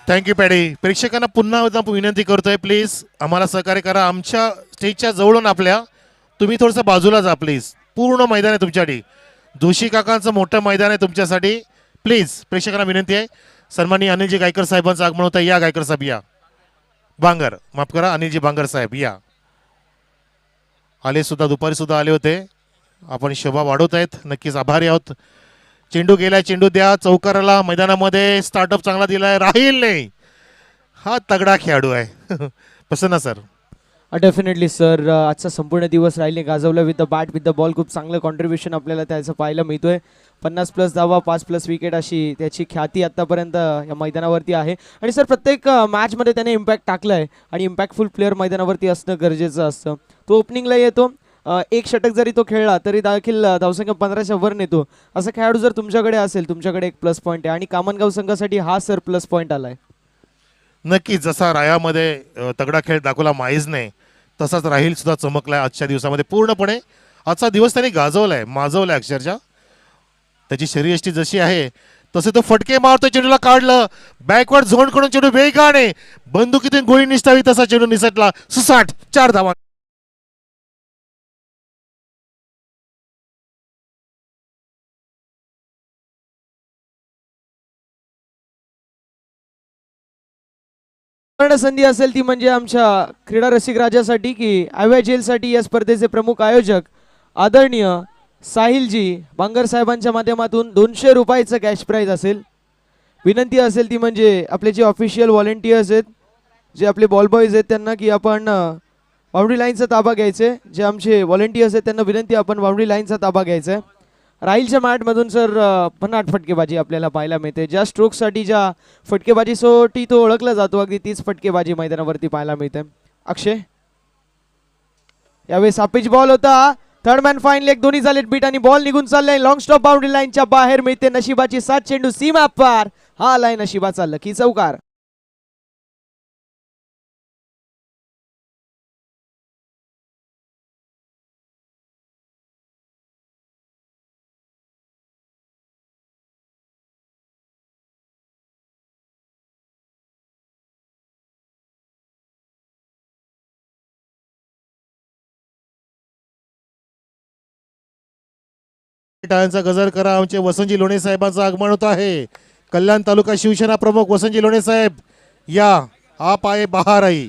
Thank you paddy. प्रेक्षकांना पुन्हा एकदा विनंती करतोय, प्लीज आम्हाला सहकार्य करा. आमच्या स्टेजच्या जवळून आपल्या तुम्ही थोडंसं बाजूला जा प्लीज. पूर्ण मैदान आहे तुमच्यासाठी. जोशी काकांचं मोठं मैदान आहे तुमच्यासाठी. प्लीज प्रेक्षकांना विनंती आहे. सन्माननीय अनिलजी गायकर साहेबांचं आगमन होतं. या गायकर साहेब या. बांगर माफ करा, अनिलजी बांगर साहेब या. आले सुद्धा, दुपारी सुद्धा आले होते. आपण शोभा वाढवत आहेत, नक्कीच आभारी आहोत. चेंडू गेलाय, चेंडू द्या चौकाराला. मैदानामध्ये स्टार्टअप चांगला दिलाय राहील नाही. हा तगडा खेळाडू आहे. प्रसन्न सर. डेफिनेटली सर, आजचा संपूर्ण दिवस राहिले गाजवला with the bat with the ball. खूप चांगलं कॉन्ट्रीब्युशन आपल्याला त्याचं पाहायला मिळतोय. 50+ धावा, 5+ विकेट अशी त्याची ख्याती आतापर्यंत या मैदानावरती आहे. आणि सर प्रत्येक मॅचमध्ये त्याने इम्पॅक्ट टाकला आहे आणि इम्पॅक्टफुल प्लेअर मैदानावरती असणं गरजेचं असतं. तो ओपनिंगला येतो, एक षटक जरी तो खेळला तरी देखील धावसंख्या 15च्या वर नेतो. असा खेळाडू जर तुमच्याकडे असेल, तुमच्याकडे एक प्लस पॉईंट आहे. आणि कामनगाव संघासाठी हा सर प्लस पॉईंट आलाय. नक्कीच जसा रायामध्ये तगडा खेळ दाखवला माईजने, तसाच राहील सुद्धा चमकलाय आजच्या दिवसामध्ये पूर्णपणे. आजचा दिवस त्यांनी गाजवलाय, माजवलाय अक्षरशः. त्याची शरीरयष्टी जशी आहे तसे तो फटके मारतो. चेंडूला काढलं, बॅकवर्ड झोन कडून चेंडू वेगाने बंदुकीतून गोळी निसटावी तसा चेंडू निसटला. सुसाट 4 धावा. संधी असेल ती म्हणजे आमच्या क्रीडा रसिक राजासाठी की आयव्या जेलसाठी या स्पर्धेचे प्रमुख आयोजक आदरणीय साहिलजी बांगर साहेबांच्या माध्यमातून 200 रुपयाचं कॅश प्राईज असेल. विनंती असेल ती म्हणजे आपले जे ऑफिशियल व्हॉलेंटियर्स आहेत, जे आपले बॉल बॉयज आहेत, त्यांना की आपण बाउंड्री लाईनचा ताबा घ्यायचे. जे आमचे व्हॉलेंटियर्स आहेत त्यांना विनंती, आपण बाउंड्री लाईनचा ताबा घ्यायचा आहे. राहीलच्या मॅटमधून सर भन्नाट फटकेबाजी आपल्याला पाहायला मिळते. ज्या स्ट्रोकसाठी, ज्या फटकेबाजीसाठी तो ओळखला जातो, अगदी तीच फटकेबाजी मैदानावरती पाहायला मिळते. अक्षय, यावेळेस पिच बॉल होता. थर्ड मॅन फाईन लेग दोन्ही झालेत बीट आणि बॉल निघून चाललाय. लॉंग स्टॉप बाउंड्री लाईनच्या बाहेर मिळते. नशिबाची सात, चेंडू सीमा पार. हा आलाय नशिबाचा लकी चौकार. टाळ्यांचा गजर करा. आमचे वसंतजी लोणे साहेबांचं आगमन होत आहे. कल्याण तालुका शिवसेना प्रमुख वसंतजी लोणे साहेब या. आप आये बहार आई.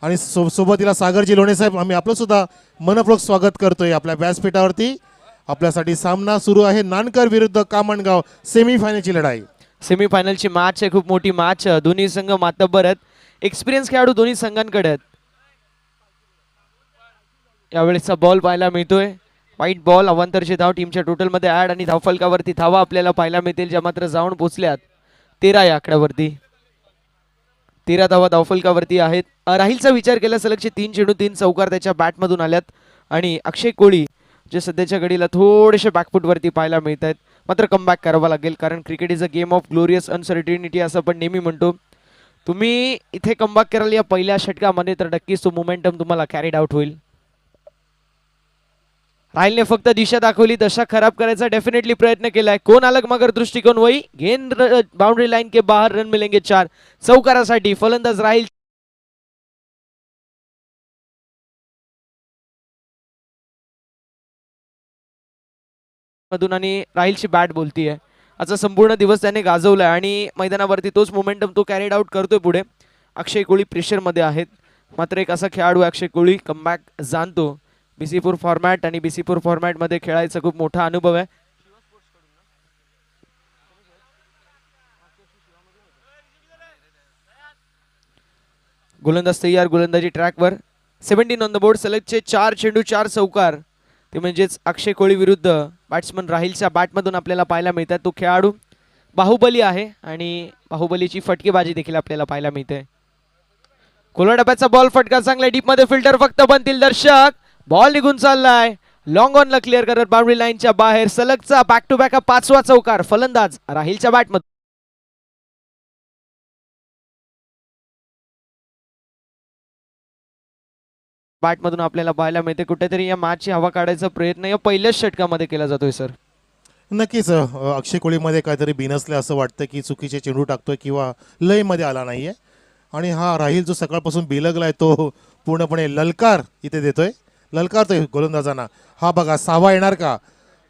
आणि सोबतीला सागरजी लोणे साहेब, आम्ही आपलं सुद्धा मनपूर्वक स्वागत करतोय आपल्या व्यासपीठावरती. आपल्यासाठी सामना सुरू आहे. नानकर विरुद्ध कामणगाव, सेमीफायनलची लढाई. सेमीफायनलची मॅच आहे, खूप मोठी मॅच. दोन्ही संघ मातब्बर आहेत, एक्सपिरियन्स खेळाडू दोन्ही संघांकडे आहेत. यावेळेसचा बॉल पाहायला मिळतोय. व्हाईट बॉल, अवांतरचे धाव टीमच्या टोटलमध्ये ऍड आणि धावफलकावरती धावा आपल्याला पाहायला मिळतील, ज्या मात्र जाऊन पोचल्यात 13 या आकड्यावरती. 13 धावा धावफलकावरती आहेत. राहीलचा विचार केला सलगचे 3 चेंडू 3 चौकार त्याच्या बॅटमधून आल्यात. आणि अक्षय कोळी जे सध्याच्या घडीला थोडेसे बॅकफुटवरती पाहायला मिळत आहेत. मात्र कमबॅक करावा लागेल, कारण cricket is a game of glorious uncertainty असं आपण नेहमी म्हणतो. तुम्ही इथे कमबॅक कराल या पहिल्या षटकामध्ये तर नक्कीच तो मोमेंटम तुम्हाला कॅरीड आउट होईल. राहिलने फक्त दिशा दाखवली, दशा खराब करायचा डेफिनेटली प्रयत्न केलाय. कोण अलग मगर दृष्टिकोन वही गेंद बाउंड्री लाइन के बाहर, रन मिलेंगे 4. चौकारासाठी फलंदाज राहील मधून आणि राहीलची बॅट बोलतीये. आजचा संपूर्ण दिवस त्याने गाजवलाय आणि मैदानावरती तोच मोमेंटम तो कॅरीड आउट करतोय पुढे. अक्षय कोळी प्रेशर मध्ये आहेत, मात्र एक असा खेळाडू अक्षय कोळी कमबॅक जाणतो. बीसीपूर फॉर्मॅट आणि बीसीपूर फॉर्मॅट मध्ये खेळायचा खूप मोठा अनुभव आहे. गोलंदाज तयार, गोलंदाजी ट्रॅकवर. 17 ऑन द बोर्ड. सलगचे 4 चेंडू 4 चौकार, ते म्हणजेच अक्षय कोळी विरुद्ध बॅट्समन राहीलच्या बॅटमधून आपल्याला पाहायला मिळतात. तो खेळाडू बाहुबली आहे आणि बाहुबलीची फटकेबाजी देखील आपल्याला पाहायला मिळते. कोला डब्याचा बॉल फटका चांगला डीप मध्ये, फिल्टर फक्त बनतील दर्शक. बॉल निघून चाललाय, लॉंग ऑन ला क्लिअर करत बाउंड्री लाईनच्या बाहेर. सलगचा बॅक टू बॅक 5वा चौकार फलंदाज राहीलच्या बॅटमध्ये. बॅटमधून आपल्याला पाहायला मिळते कुठेतरी या मॅचची हवा काढायचा प्रयत्न या पहिल्याच षटकामध्ये केला जातोय सर. नक्कीच अक्षय कोळीमध्ये काहीतरी बिनसले असं वाटतं की चुकीचे चेंडू टाकतोय किंवा लयमध्ये आला नाहीये. आणि हा राहील जो सकाळपासून बिलगलाय तो पूर्णपणे ललकार इथे देतोय, ललकारतोय गोलंदाजांना. हा बघा 6वा येणार का?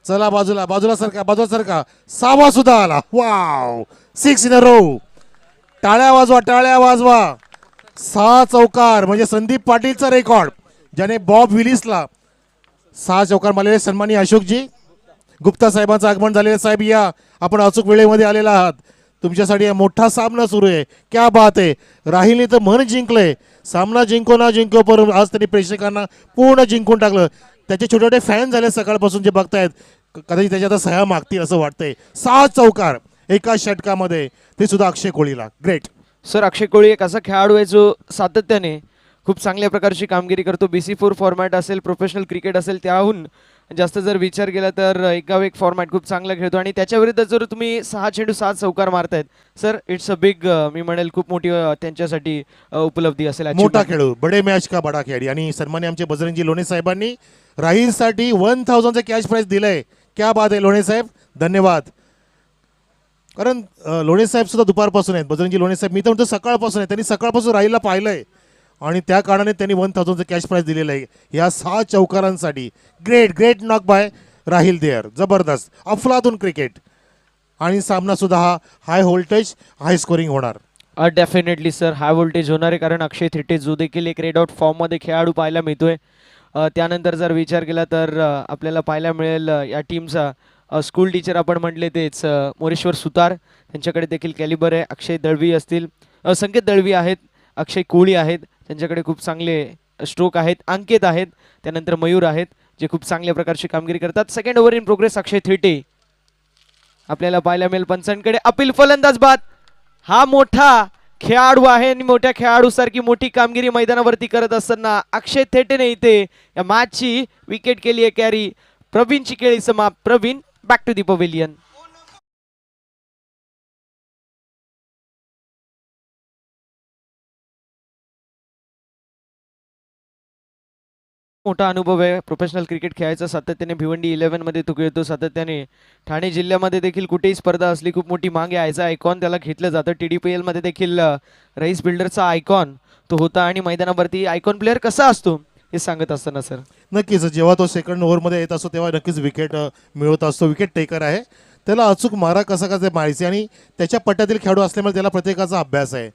चला बाजूला बाजूला सरका बाजूला सरका. 6वा सुद्धा आला. Wow, 6 in a row. टाळ्या वाजवा टाळ्या वाजवा. 6 चौकार म्हणजे संदीप पाटीलचा रेकॉर्ड, ज्याने बॉब विलिसला 6 चौकार मारलेले. सन्माननीय अशोकजी गुप्ता साहेबांचं आगमन झालेलं. साहेब या, आपण अचूक वेळेमध्ये आलेला आहात. तुमच्यासाठी मोठा सामना सुरू आहे. क्या बात आहे. राहिलने तर मन जिंकलंय. सामना जिंको ना जिंको पर आज त्यांनी प्रेक्षकांना पूर्ण जिंकून टाकलं. त्याचे छोटे छोटे फॅन झाले सकाळपासून जे बघतायत, कदाचित त्याच्या आता सह्या मागतील असं वाटतंय. 6 चौकार एका षटकामध्ये, ते सुद्धा अक्षय कोळीला. ग्रेट. सर, अक्षय कोळी एक असा खेळाडू आहे जो सातत्याने खूप चांगल्या प्रकारची कामगिरी करतो. BC4 फॉर्मॅट असेल, प्रोफेशनल क्रिकेट असेल, त्याहून जास्त जर विचार केला तर एकाव एक फॉर्मॅट खूप चांगला खेळतो. आणि त्याच्या विरुद्ध जर तुम्ही 6 चेंडू 7 चौकार मारतायत सर, इट्स अ बिग, मी म्हणेल खूप मोठी त्यांच्यासाठी उपलब्धी असेल. मोठा खेळू, बडे मॅच का बडा खेळी. आणि सन्मान्य आमचे बजरंगजी लोणे साहेबांनी राहीलसाठी 1000चं कॅश प्राइज दिलंय. क्या बात आहे लोणे साहेब, धन्यवाद. कारण लोणे साहेब सुद्धा दुपारपासून आहेत. बजरंगजी लोणे साहेब, मी तर म्हणतो सकाळपासून आहे. त्यांनी सकाळपासून राहीलला पाहिलंय आणि त्या कारणाने त्यांनी 1000चं कॅश प्राइज दिलेलं आहे या 6 चौकारांसाठी. ग्रेट ग्रेट नॉक बाय राहिल देअर. जबरदस्त अफलातून क्रिकेट. आणि सामना सुद्धा हा हाय व्होल्टेज हाय स्कोरिंग होणार. डेफिनेटली सर, हाय व्होल्टेज होणार आहे, कारण अक्षय थिटे जो देखील एक रेड आउट फॉर्ममध्ये खेळाडू पाहायला मिळतोय. त्यानंतर जर विचार केला तर आपल्याला पाहायला मिळेल या टीमचा स्कूल टीचर आपण म्हटले तेच मोरेश्वर सुतार, त्यांच्याकडे देखील कॅलिबर आहे. अक्षय दळवी असतील, संकेत दळवी आहेत, अक्षय कोळी आहेत, त्यांच्याकडे खूप चांगले स्ट्रोक आहेत. अंकित आहेत, त्यानंतर मयूर आहेत, जे खूप चांगल्या प्रकारची कामगिरी करतात. Second over in progress. Akshay Thite आपल्याला पाहायला मिळेल पंचांकडे. अपील फलंदाज बाद. हा मोठा खेळाडू आहे आणि मोठ्या खेळाडूसारखी मोठी कामगिरी मैदानावरती करत असताना अक्षय थेटेने इथे या मॅचची विकेट केली आहे कॅरी. प्रवीणची खेळी समाप्त. Praveen, back to the pavilion. मोठा अनुभव आहे प्रोफेशनल क्रिकेट खेळायचा. सातत्याने भिवंडी 11 मध्ये तो खेळतो. सातत्याने ठाणे जिल्ह्यामध्ये देखील कुठेही स्पर्धा असली खूप मोठी माग आहे. याचा आयकॉन त्याला घेतलं जातं. TDPL मध्ये देखील रईस बिल्डरचा आयकॉन तो होता. आणि मैदानावरती आयकॉन प्लेअर कसा असतो हे सांगत असताना सर, नक्कीच जेव्हा तो सेकंड ओव्हरमध्ये येत असतो तेव्हा नक्कीच विकेट मिळवत असतो. विकेट टेकर आहे. त्याला अचूक मारा कसा कसा मारायचे आणि त्याच्या पट्ट्यातील खेळाडू असल्यामुळे त्याला प्रत्येकाचा अभ्यास आहे.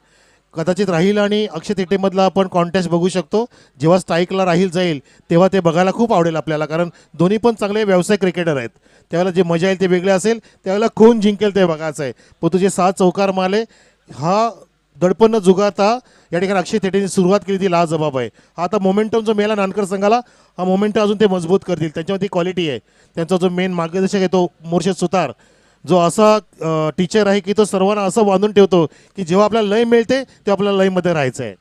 कदाचित राहील आणि अक्षय थिटेमधला आपण कॉन्टेस्ट बघू शकतो. जेव्हा स्ट्राईकला राहील जाईल तेव्हा ते बघायला खूप आवडेल आपल्याला, कारण दोन्ही पण चांगले व्यावसायिक क्रिकेटर आहेत. त्यावेळेला जे मजा येईल ते वेगळे असेल, त्यावेळेला कोण जिंकेल ते बघायचं आहे. पण तुझे 6 चौकार मारले, हा दडपण न जुगारता या ठिकाणी अक्षय थिटेने सुरुवात केली ती लाजबाब आहे. हा आता मोमेंटम जो मिळाला नानकर संघाला, हा मोमेंटम अजून ते मजबूत करतील. त्यांच्यामध्ये क्वालिटी आहे. त्यांचा जो मेन मार्गदर्शक आहे तो मोर्शेद सुतार, जो असा टीचर आहे की तो सर्वांना असं बांधून ठेवतो की जेव्हा आपल्याला लय मिळते तेव्हा आपल्याला लयमध्ये राहायचं आहे.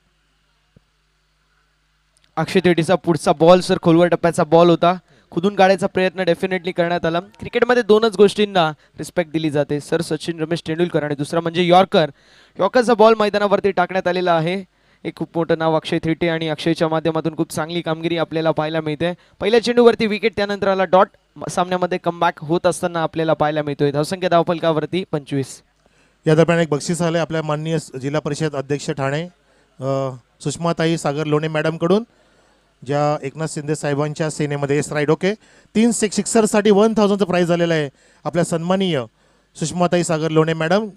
अक्षय थिटेचा पुढचा बॉल सर खोलवर टप्प्याचा बॉल होता. खुदून काढायचा प्रयत्न डेफिनेटली करण्यात आला. क्रिकेटमध्ये दोनच गोष्टींना रिस्पेक्ट दिली जाते सर, सचिन रमेश तेंडुलकर आणि दुसरा म्हणजे यॉर्कर. यॉर्करचा बॉल मैदानावरती टाकण्यात आलेला आहे. एक खूप मोठं नाव अक्षय थिटे आणि अक्षयच्या माध्यमातून खूप चांगली कामगिरी आपल्याला पाहायला मिळते. पहिल्या चेंडूवरती विकेट, त्यानंतर आला डॉट. सामन्यामध्ये कमबॅक होत असताना आपल्याला पाहायला मिळतोय. धावसंख्या धावफलकावरती 25. या दरम्यान एक बक्षीस आले आपल्या माननीय जिल्हा परिषद अध्यक्ष ठाणे सुषमाताई सागर लोणे मॅडमकडून, ज्या एकनाथ शिंदे साहेबांच्या सेनेमध्ये. Yes right, okay. 3 सिक्सरसाठी 1000चं प्राईज आलेलं आहे आपल्या सन्माननीय सुषमाताई सागर लोणे मॅडम,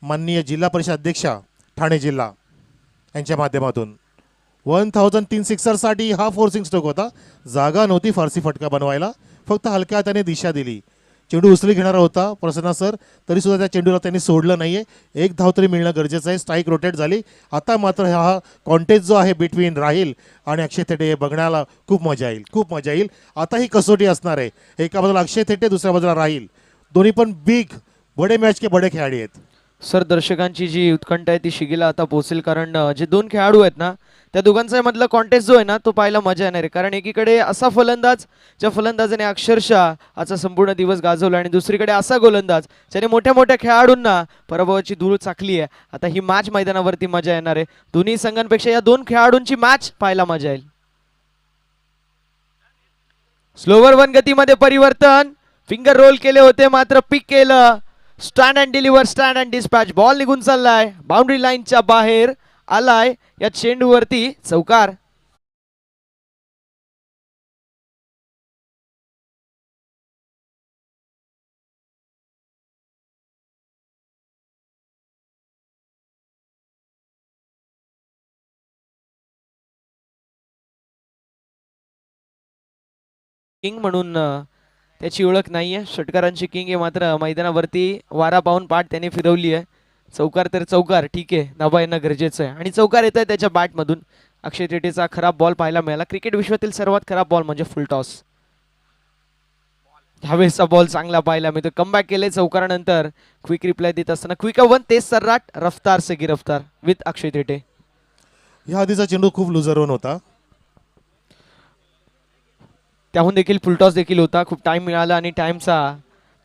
माननीय जिल्हा परिषद अध्यक्षा ठाणे जिल्हा यांच्या माध्यमातून. 1000 3 सिक्सरसाठी हा फोर्सिंग स्ट्रोक होता. जागा नव्हती फारसी फटका बनवायला, फक्त हलक्या हाताने दिशा दिली. चेंडू उचली घेणारा होता प्रसन्न सर, तरीसुद्धा त्या चेंडूला त्यांनी सोडलं नाही आहे. एक धाव तरी मिळणं गरजेचं आहे. स्ट्राईक रोटेट झाली. आता मात्र हा कॉन्टेस्ट जो आहे बिटवीन राहील आणि अक्षय थिटे हे बघण्याला खूप मजा येईल, खूप मजा येईल. आता ही कसोटी असणार आहे. एका बाजूला अक्षय थिटे, दुसऱ्या बाजूला राहील. दोन्ही पण बिग बडे मॅच के बडे खेळाडी आहेत. सर, दर्शकांची जी उत्कंठा आहे ती शिगेला आता पोहोचेल, कारण जे दोन खेळाडू आहेत ना त्या दोघांचा मधला कॉन्टेस्ट जो आहे ना तो पाहायला मजा येणार आहे. कारण एकीकडे असा फलंदाज ज्या फलंदाजाने अक्षरशः आजचा संपूर्ण दिवस गाजवला, आणि दुसरीकडे असा गोलंदाज ज्याने मोठ्या मोठ्या खेळाडूंना पराभवाची धूळ चाखली आहे. आता ही मॅच मैदानावरती मजा येणार आहे. दोन्ही संघांपेक्षा या दोन खेळाडूंची मॅच पाहायला मजा येईल. स्लोवर वन गतीमध्ये परिवर्तन. फिंगर रोल केले होते मात्र पिक केलं. Stand and deliver, stand and dispatch. Ball निघून चाललाय बाउंड्री लाईनच्या बाहेर आलाय. या चेंडूवरती चौकार. किंग म्हणून त्याची ओळख नाहीये. षटकारांची किंग आहे मात्र मैदानावरती वारा पाहून पाठ त्याने फिरवली आहे. चौकार तर चौकार, ठीक आहे, धाबा येणं गरजेचं आहे आणि चौकार येत आहे त्याच्या बॅटमधून. अक्षय तृतीयेचा खराब बॉल पाहायला मिळाला. क्रिकेट विश्वातील सर्वात खराब बॉल म्हणजे फुल टॉस. ह्यावेळेसचा बॉल चांगला पाहायला मिळतो. कमबॅक केले चौकारानंतर. क्विक रिप्लाय देत असताना क्विक वन तेज सर्राट रफ्तार से गिरफ्तार विथ अक्षय तृतीय. ह्या आधीचा चेंडू खूप लुझर वन होता. त्याहून देखील फुलटॉस देखील होता. खूप टाइम मिळाला आणि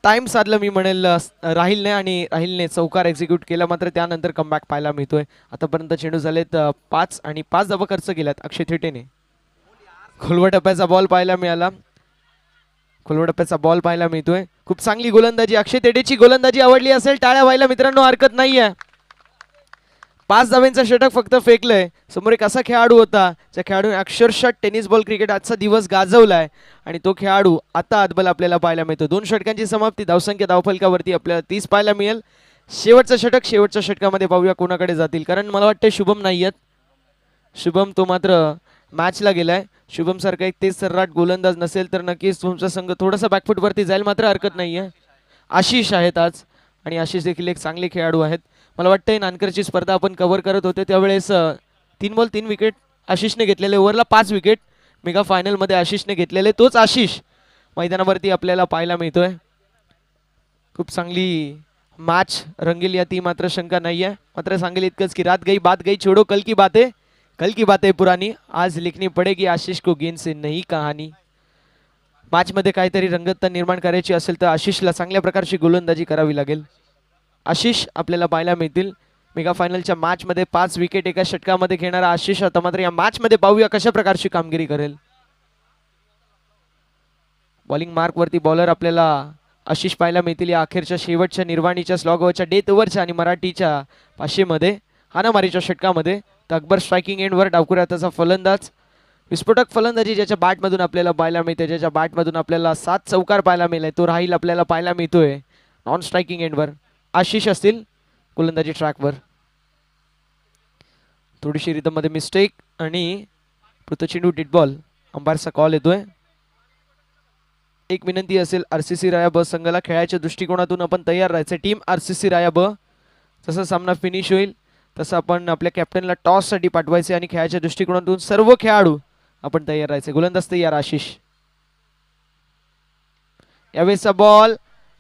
टाइम साधलं मी म्हणेल राहिलने आणि राहिलने चौकार एक्झिक्यूट केला मात्र त्यानंतर कमबॅक पाहायला मिळतोय. आतापर्यंत चेंडू झालेत 5 आणि 5 धावा खर्च केल्यात अक्षय थिटेने. खोलवा टप्प्याचा बॉल पाहायला मिळाला. खोलवा टप्प्याचा बॉल पाहायला मिळतोय. खूप चांगली गोलंदाजी. अक्षय तेटेची गोलंदाजी आवडली असेल टाळ्या व्हायला मित्रांनो हरकत नाहीये. 5 धाब्यांचं षटक फक्त फेकलंय. समोर एक असा खेळाडू होता ज्या खेळाडूने अक्षरशः टेनिस बॉल क्रिकेट आजचा दिवस गाजवलाय आणि तो खेळाडू आता अदबल आपल्याला पाहायला मिळतो. 2 षटकांची समाप्ती. धावसंख्या धावफलकावरती आपल्याला 30 पाहायला मिळेल. शेवटचं षटक. शेवटच्या षटकामध्ये पाहूया कोणाकडे जातील कारण मला वाटतं शुभम नाही आहेत. शुभम तो मात्र मॅचला गेलाय. शुभम सारखा एक तेज सर्राट गोलंदाज नसेल तर नक्कीच तुमचा संघ थोडासा बॅकफुटवरती जाईल मात्र हरकत नाहीये. आशिष आहेत आज आणि आशिष देखील एक चांगले खेळाडू आहेत. मला वाटतंय नानकरची स्पर्धा आपण कव्हर करत होते त्यावेळेस 3 बॉल 3 विकेट आशिषने घेतलेले. ओव्हरला 5 विकेट मेगा फायनलमध्ये आशिषने घेतलेले. तोच आशिष मैदानावरती आपल्याला पाहायला मिळतोय. खूप चांगली मॅच रंगील याती मात्र शंका नाही आहे. मात्र सांगेल इतकंच की रात गई बात गई छोड़ो कल की बातें पुरानी आज लिखनी पडेगी आशिष को गेंद से नई कहानी. मॅचमध्ये काहीतरी रंगतता निर्माण करायची असेल तर आशिषला चांगल्या प्रकारची गोलंदाजी करावी लागेल. आशिष आपल्याला पाहायला मिळतील. मेगा फायनलच्या मॅचमध्ये 5 विकेट एका षटकामध्ये घेणारा आशिष आता मात्र या मॅचमध्ये पाहूया कशा प्रकारची कामगिरी करेल. बॉलिंग मार्क वरती बॉलर आपल्याला आशिष पाहायला मिळतील या अखेरच्या शेवटच्या निर्वाणीच्या स्लॉगवरच्या डेथ ओव्हरच्या आणि मराठीच्या 500 मध्ये हाणामारीच्या षटकामध्ये. तर अकबर स्ट्रायकिंग एंडवर डावखुऱ्याचा फलंदाज. विस्फोटक फलंदाजी ज्याच्या बॅटमधून आपल्याला पाहायला मिळते. ज्याच्या बॅटमधून आपल्याला 7 चौकार पाहायला मिळाले तो राहील आपल्याला पाहायला मिळतोय नॉन स्ट्रायकिंग एंडवर. आशिष असतील गोलंदाजी ट्रॅकवर. थोडीशी रिदममध्ये मिस्टेक आणि पृथ्वी चेंडू डिट बॉल. अंपायरचा कॉल येतोय. एक विनंती असेल आरसीसी राया ब संघाला खेळाच्या दृष्टिकोनातून आपण तयार राहायचं. टीम आरसीसी राया ब जसा सामना फिनिश होईल तसं आपण आपल्या कॅप्टनला टॉससाठी पाठवायचे आणि खेळाच्या दृष्टिकोनातून सर्व खेळाडू आपण तयार राहायचे. गोलंदाज तयार आशिष. यावेळेसचा बॉल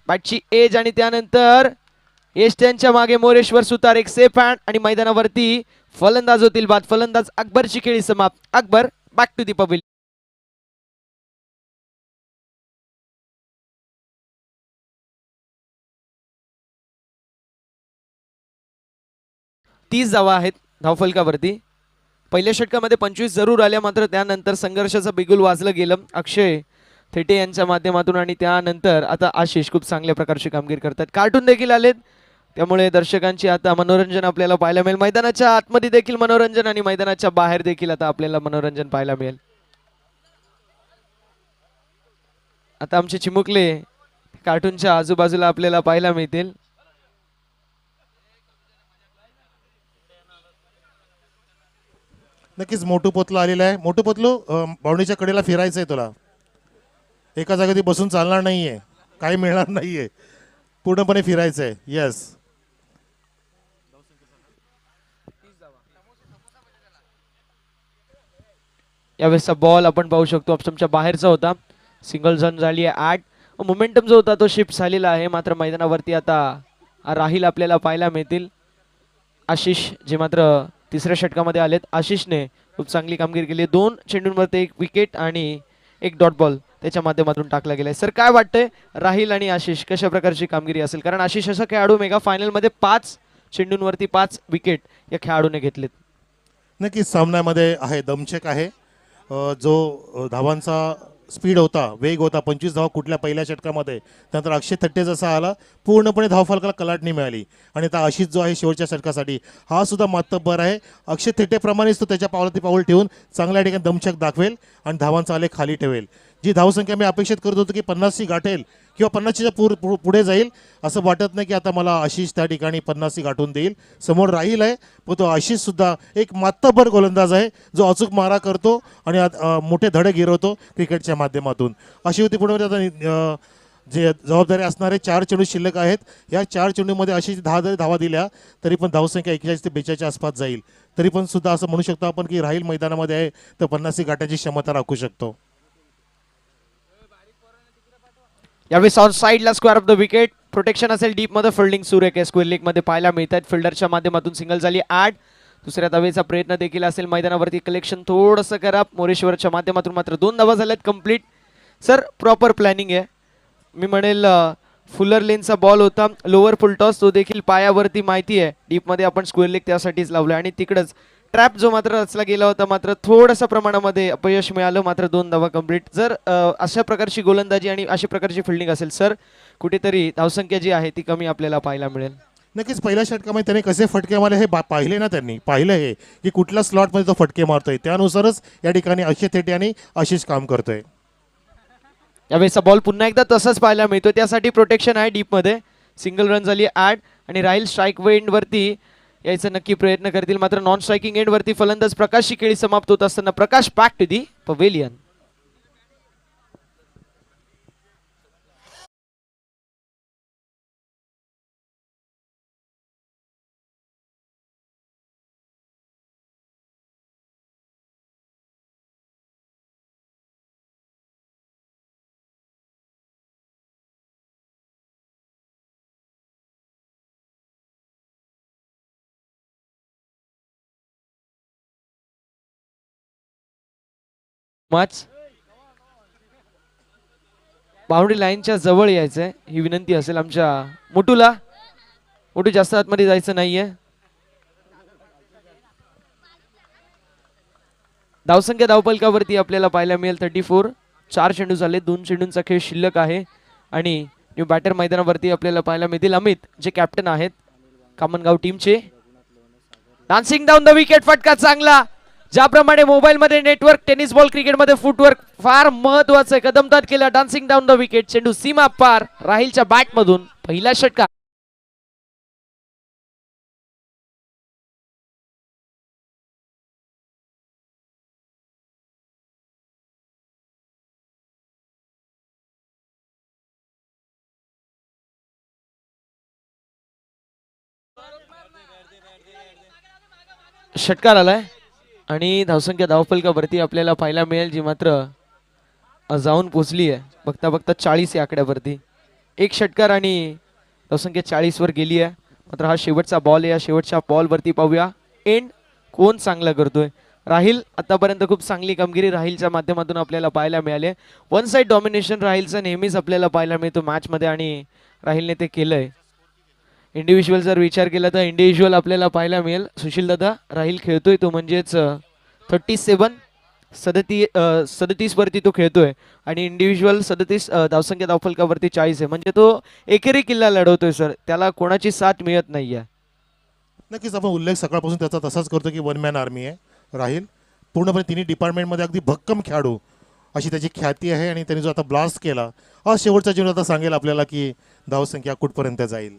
बॅटची एज आणि त्यानंतर एज त्यांच्या मागे मोरेश्वर सुतार. एक सेफ हँड आणि मैदानावरती फलंदाज होतील बाद. फलंदाज अकबरची खेळी समाप्त. Akbar back to the public. 30 धावा आहेत धावफलकावरती. पहिल्या षटकामध्ये 25 जरूर आल्या मात्र त्यानंतर संघर्षाचं बिगुल वाजलं गेलं अक्षय थेटे यांच्या माध्यमातून आणि त्यानंतर आता आशिष खूप चांगल्या प्रकारची कामगिरी करतात. कार्टून देखील आलेत त्यामुळे दर्शकांची आता मनोरंजन आपल्याला पाहायला मिळेल. मैदानाच्या आतमध्ये देखील मनोरंजन आणि मैदानाच्या बाहेर देखील आता आपल्याला मनोरंजन पाहायला मिळेल. आता आमचे चिमुकले कार्टूनच्या आजूबाजूला आपल्याला पाहायला मिळतील. नक्कीच मोठू पोतलं आलेलं आहे. मोठू पोतलू बाउंड्रीच्या कडेला फिरायचं आहे तुला. एका जागी बसून चालणार नाहीये. काही मिळणार नाहीये. पूर्णपणे फिरायचं आहे. येस. यावेळेसचा बॉल आपण पाहू शकतो ऑप्शनच्या बाहेरचा होता. सिंगल झोन झाली आहे 8. मोमेंटम जो होता तो शिफ्ट झालेला आहे मात्र मैदानावरती आता राहील आपल्याला पाहायला मिळतील. आशिष जे मात्र तिसऱ्या षटकामध्ये आलेत. आशिषने खूप चांगली कामगिरी केली. 2 चेंडूंवरती 1 विकेट आणि 1 डॉट बॉल त्याच्या माध्यमातून टाकला गेलाय. सर काय वाटतंय राहील आणि आशिष कशा प्रकारची कामगिरी असेल कारण आशिष असा खेळाडू मेगा फायनलमध्ये 5 चेंडूंवरती 5 विकेट या खेळाडूने घेतलेत. नक्कीच सामन्यामध्ये आहे दमछेक आहे. जो धावांचा स्पीड होता, वेग होता, 25 धावा कुठल्या पहिल्या षटकामध्ये. त्यानंतर अक्षय थट्टे जसा आला पूर्णपणे धावफलकाला कलाटणी मिळाली. आणि आता आशिष जो आहे शेवटच्या षटकासाठी हा सुद्धा मातब्बर आहे. अक्षय थट्टेप्रमाणेच तो त्याच्या पावलाती पाऊल ठेवून चांगल्या ठिकाणी दमछक दाखवेल आणि धावांचा आलेख खाली ठेवेल. जी धावसंख्या मी अपेक्षित करत होतो की 50ची गाठेल किंवा 50च्या पुढे जाईल, असं वाटत नाही की आता मला आशिष त्या ठिकाणी 50 गाठून देईल. समोर राहील आहे, पण तो आशिष सुद्धा एक मातब्बर गोलंदाज आहे जो अचूक मारा करतो आणि मोठे धडे गिरवतो क्रिकेटच्या माध्यमातून. अशी होती पुढे आता जे जबाबदारी असणारे 4 चेंडू शिल्लक आहेत. या 4 चेंडूमध्ये अशी 10 जरी धावा दिल्या तरी पण धावसंख्या 41 ते 42 आसपास जाईल. तरी पण सुद्धा असं म्हणू शकतो आपण की राहील मैदानामध्ये आहे तर 50 गाठायची क्षमता राखू शकतो. यावेळी ऑन साईडला square of the wicket protection असेल डीप मध्ये फिल्डिंग सुरेख स्क्वेअर लेग मध्ये पाहायला मिळतात. फिल्डरच्या माध्यमातून सिंगल झाली 8. दुसऱ्या धावेचा प्रयत्न देखील असेल मैदानावरती. कलेक्शन थोडंसं करा मोरेश्वरच्या माध्यमातून. मात्र 2 धावा झाल्यात कंप्लीट. सर प्रॉपर प्लॅनिंग आहे. मी म्हणेल फुलर लेनचा बॉल होता लोअर फुल टॉस, तो देखील पायावरती माहिती आहे. डीपमध्ये आपण स्क्वेअर लेग त्यासाठीच लावलं आणि तिकडंच ट्रॅप जो मात्र रचला गेला होता मात्र थोडंसं प्रमाणामध्ये अपयश मिळालं. मात्र 2 धावा कंप्लीट. जर अशा प्रकारची गोलंदाजी आणि अशा प्रकारची फिल्डिंग असेल सर कुठेतरी धावसंख्या जी आहे ती कमी आपल्याला पाहायला मिळेल. नक्कीच पहिल्या षटकामध्ये त्याने कसे फटके मारले हे पाहिले ना, त्यांनी पाहिलं हे की कुठल्या स्लॉटमध्ये तो फटके मारतोय, त्यानुसारच या ठिकाणी अक्षय थेटे आणि आशिष काम करतोय. यावेळेचा बॉल पुन्हा एकदा तसंच पाहायला मिळतो. त्यासाठी प्रोटेक्शन आहे डीपमध्ये. सिंगल रन झाली 8 आणि राहील स्ट्राईक एंडवरती यायचा नक्की प्रयत्न करतील. मात्र नॉन स्ट्रायकिंग एंडवरती फलंदाज प्रकाशची खेळी समाप्त होत असताना Prakash back to the pavilion. Much boundary लाईनच्या जवळ यायचंय ही विनंती असेल आमच्या मोटूला. मोटू जास्त आतमध्ये जायचं नाहीये. धावसंख्या धावपलकावरती आपल्याला पाहायला मिळेल 34. 4 चेंडू झाले, 2 चेंडूंचा खेळ शिल्लक आहे आणि न्यू बॅटर मैदानावरती आपल्याला पाहायला मिळतील अमित जे कॅप्टन आहेत कामनगाव टीमचे. डान्सिंग डाऊन द विकेट फटका चांगला. ज्याप्रमाणे मोबाईल मध्ये नेटवर्क टेनिस बॉल क्रिकेटमध्ये फुटवर्क फार महत्वाचं आहे. कदमदार केला डान्सिंग डाऊन द विकेट. चेंडू सीमा पार राहीलच्या बॅट मधून पहिला षटकार. षटकार आलाय आणि धावसंख्या धावफलकावरती आपल्याला पाहायला मिळेल जी मात्र जाऊन पोचली आहे. बघता बघता 40 या आकड्यावरती. एक षटकार आणि धावसंख्या 40 वर गेली आहे. मात्र हा शेवटचा बॉल आहे. या शेवटच्या बॉल वरती पाहूया एंड कोण चांगला करतोय. राहील आतापर्यंत खूप चांगली कामगिरी राहीलच्या माध्यमातून आपल्याला पाहायला मिळाले. वन साइड डॉमिनेशन राहीलचं नेहमीच आपल्याला पाहायला मिळतो मॅच मध्ये आणि राहीलने ते केलंय. इंडिव्हिज्युअल जर विचार केला तर इंडिव्हिज्युअल आपल्याला पाहायला मिळेल. सुशील दादा राहील खेळतोय तो म्हणजेच 37 वरती तो खेळतोय आणि इंडिव्हिज्युअल 37 धावसंख्या धावफलकावरती 40 आहे. म्हणजे तो एकेरी किल्ला लढवतोय सर. त्याला कोणाची साथ मिळत नाहीये. नक्कीच आपण उल्लेख सकाळपासून त्याचा तसाच करतो की 1 मॅन आर्मी आहे राहील. पूर्णपणे तिन्ही डिपार्टमेंटमध्ये अगदी भक्कम खेळाडू अशी त्याची ख्याती आहे आणि त्यांनी जो आता ब्लास्ट केला हा शेवटचा चेंडू आता सांगेल आपल्याला की धावसंख्या कुठपर्यंत जाईल.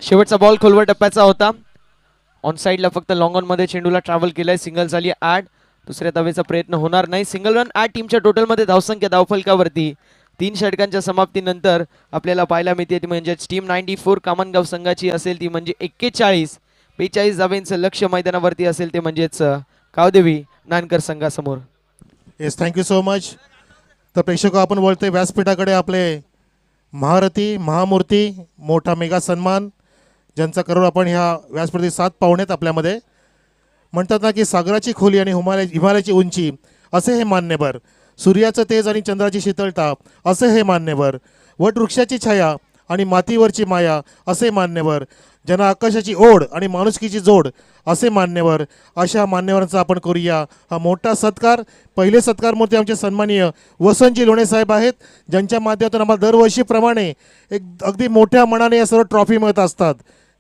शेवटचा बॉल खोलवर टप्प्याचा होता. ऑन साइडला फक्त लॉंग ऑन मध्ये चेंडूला ट्रॅव्हल केलाय. सिंगल झाली 8. दुसऱ्या धावेचा प्रयत्न होणार नाही. सिंगल रन 8 टीमच्या टोटलमध्ये धावसंख्या धावफलकावरती 3 षटकांच्या समाप्तीनंतर आपल्याला पाहायला मिळते ती म्हणजेच टीम 94 कामनगाव संघाची असेल ती म्हणजे 41. 42 धावेंचं लक्ष मैदानावरती असेल ते म्हणजेच कावदेवी नानकर संघासमोर. Yes thank you so much. तर प्रेक्षक आपण बोलतोय व्यासपीठाकडे आपले महारथी महामूर्ती मोठा मेगा सन्मान ज्यांचा करोड आपण ह्या व्यासपीठातील 7 पाहुणेत आपल्यामध्ये. म्हणतात ना की सागराची खोली आणि हिमालयाची उंची असे हे मान्यवर. सूर्याचं तेज आणि चंद्राची शीतलता असे हे मान्यवर. वटवृक्षाची छाया आणि मातीवरची माया असे मान्यवर, ज्यांना आकाशाची ओढ आणि माणुसकीची जोड असे मान्यवर, अशा मान्यवरांचा आपण करूया हा मोठा सत्कार. पहिले सत्कार मूर्ती आमचे सन्माननीय वसंतजी लोणे साहेब आहेत, ज्यांच्या माध्यमातून आम्हाला दरवर्षीप्रमाणे एक अगदी मोठ्या मनाने या सर्व ट्रॉफी मिळत असतात.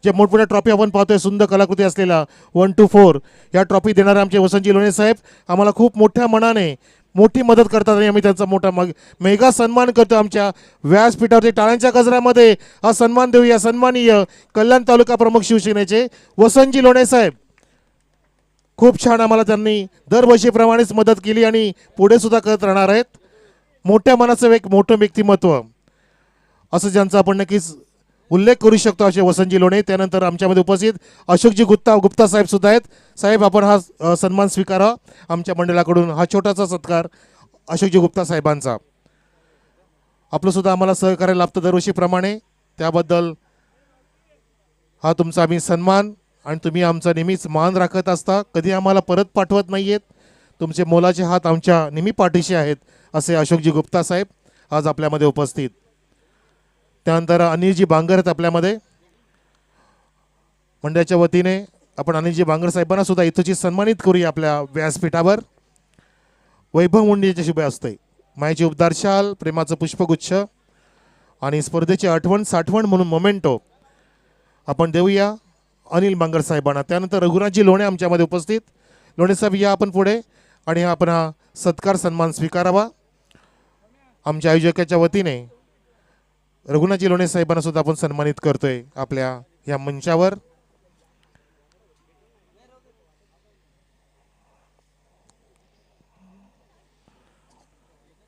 जे मोठमोठ्या ट्रॉफी आपण पाहतोय, सुंदर कलाकृती असलेल्या 1 to 4 या ट्रॉफी देणारे आमचे वसंतजी लोणे साहेब आम्हाला खूप मोठ्या मनाने मोठी मदत करतात आणि आम्ही त्यांचा मोठा मेगा सन्मान करतो. आमच्या व्यासपीठावरती टाळ्यांच्या गजरामध्ये हा सन्मान देऊया. सन्माननीय कल्याण तालुका प्रमुख शिवसेनेचे वसंतजी लोणे साहेब, खूप छान आम्हाला त्यांनी दरवर्षीप्रमाणेच मदत केली आणि पुढे सुद्धा करत राहणार आहेत. मोठ्या मनाचं एक मोठं व्यक्तिमत्व असं ज्यांचा आपण नक्कीच उल्लेख करू शकतो असे वसंतजी लोणे. त्यानंतर आमच्यामध्ये उपस्थित अशोकजी गुप्ता साहेब सुद्धा आहेत. साहेब, आपण हा सन्मान स्वीकारा आमच्या मंडळाकडून, हा छोटासा सत्कार अशोकजी गुप्ता साहेबांचा. आपलं सुद्धा आम्हाला सहकार्य लाभतं दरवर्षीप्रमाणे, त्याबद्दल हा तुमचा आम्ही सन्मान, आणि तुम्ही आमचा नेहमीच मान राखत असता, कधी आम्हाला परत पाठवत नाही आहेत. तुमचे मोलाचे हात आमच्या नेहमी पाठीशी आहेत असे अशोकजी गुप्ता साहेब आज आपल्यामध्ये उपस्थित. त्यानंतर अनिलजी बांगर आहेत आपल्यामध्ये. मंडळाच्या वतीने आपण अनिलजी बांगर साहेबांना सुद्धा इथंची सन्मानित करूया आपल्या व्यासपीठावर. वैभव मुंडेच्या शुभ हस्ते मायेची उपदार शाल, प्रेमाचं पुष्पगुच्छ आणि स्पर्धेची आठवण साठवण म्हणून मोमेंटो आपण देऊया अनिल बांगर साहेबांना. त्यानंतर रघुनाथजी लोणे आमच्यामध्ये उपस्थित. लोणे साहेब, या आपण पुढे आणि आपण हा सत्कार सन्मान स्वीकारावा. आमच्या आयोजकाच्या वतीने रघुनाथजी लोणे साहेबांना सुद्धा आपण सन्मानित करतोय आपल्या या मंचावर.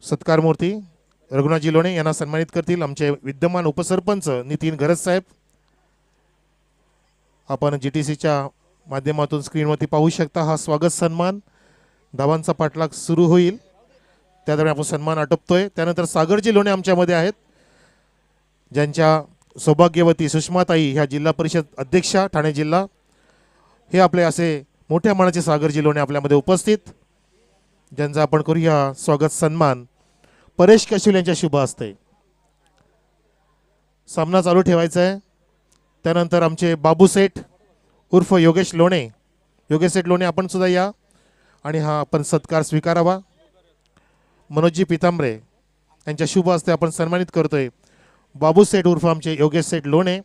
सत्कार मूर्ती रघुनाथजी लोणे यांना सन्मानित करतील आमचे विद्यमान उपसरपंच नितीन गरज साहेब. आपण GTCच्या माध्यमातून स्क्रीनवरती पाहू शकता हा स्वागत सन्मान. धावांचा पाठलाग सुरू होईल, त्या दरम्यान आपण सन्मान आटोपतोय. त्यानंतर सागरजी लोणे आमच्यामध्ये आहेत, ज्यांच्या सौभाग्यवती सुषमाताई ह्या जिल्हा परिषद अध्यक्षा ठाणे जिल्हा, हे आपले असे मोठ्या मनाचे सागरजी लोणे आपल्यामध्ये उपस्थित, ज्यांचा आपण करूया स्वागत सन्मान. परेश कशिल यांच्या शुभ हस्ते सामना चालू ठेवायचा आहे. त्यानंतर आमचे बाबू सेठ उर्फ योगेश लोणे, योगेश सेठ लोणे आपण सुद्धा या आणि हा आपण सत्कार स्वीकारावा. मनोजजी पितांबरे यांच्या शुभ हस्ते आपण सन्मानित करतोय बाबू सेठ उर्फ आमचे योगेश सेठ लोणे.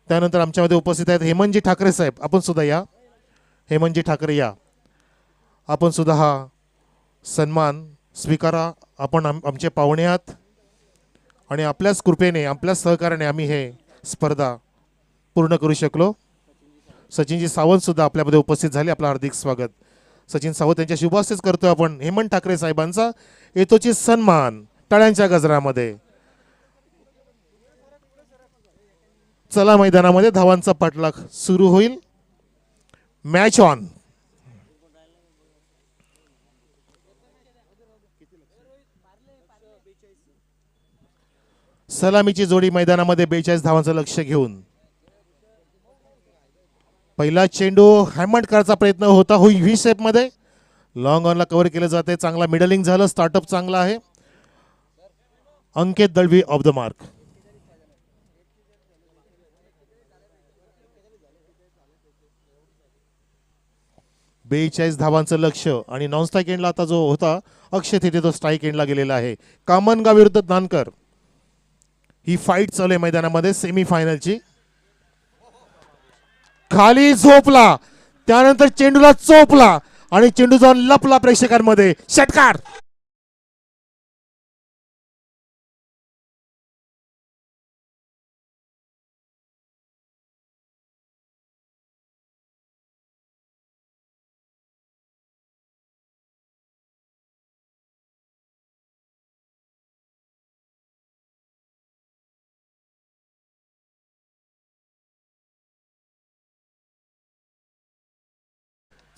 त्यानंतर आमच्यामध्ये उपस्थित आहेत हेमंतजी ठाकरे साहेब, आपण सुद्धा या. हेमंतजी ठाकरे या, आपण सुद्धा हा सन्मान स्वीकारा. आपण आमचे पाहुणे आहात आणि आपल्याच कृपेने आपल्याच सहकार्याने आम्ही हे स्पर्धा पूर्ण करू शकलो. सचिनजी सावंत सुद्धा आपल्यामध्ये उपस्थित झाले, आपलं हार्दिक स्वागत. सचिन सावंत यांच्या शुभ हस्तेच करतोय आपण हेमंत ठाकरे साहेबांचा येतोची सन्मान टाळ्यांच्या गजरामध्ये. चला मैदानामध्ये धावांचा पाठलाग सुरू होईल. Match on. सलामीची जोडी मैदानामध्ये 42 धावांचं लक्ष घेऊन. पहिला चेंडू हॅमंड करायचा प्रयत्न होता व्ही शेप मध्ये, लॉंग ऑनला कव्हर केलं जाते. चांगला मिडलिंग झालं, स्टार्टअप चांगला आहे. अंकित दळवी ऑफ द मार्क. बेचाळीस धावांचं लक्ष आणि नॉन स्ट्राईक एंडला आता जो होता अक्षय तिथे तो स्ट्राईक एंडला गेलेला आहे. कामनगाव विरुद्ध नानकर ही फाईट चालू आहे मैदानामध्ये सेमीफायनलची. खाली झोपला, त्यानंतर चेंडूला चोपला आणि चेंडू जाऊन लपला प्रेक्षकांमध्ये. षटकार.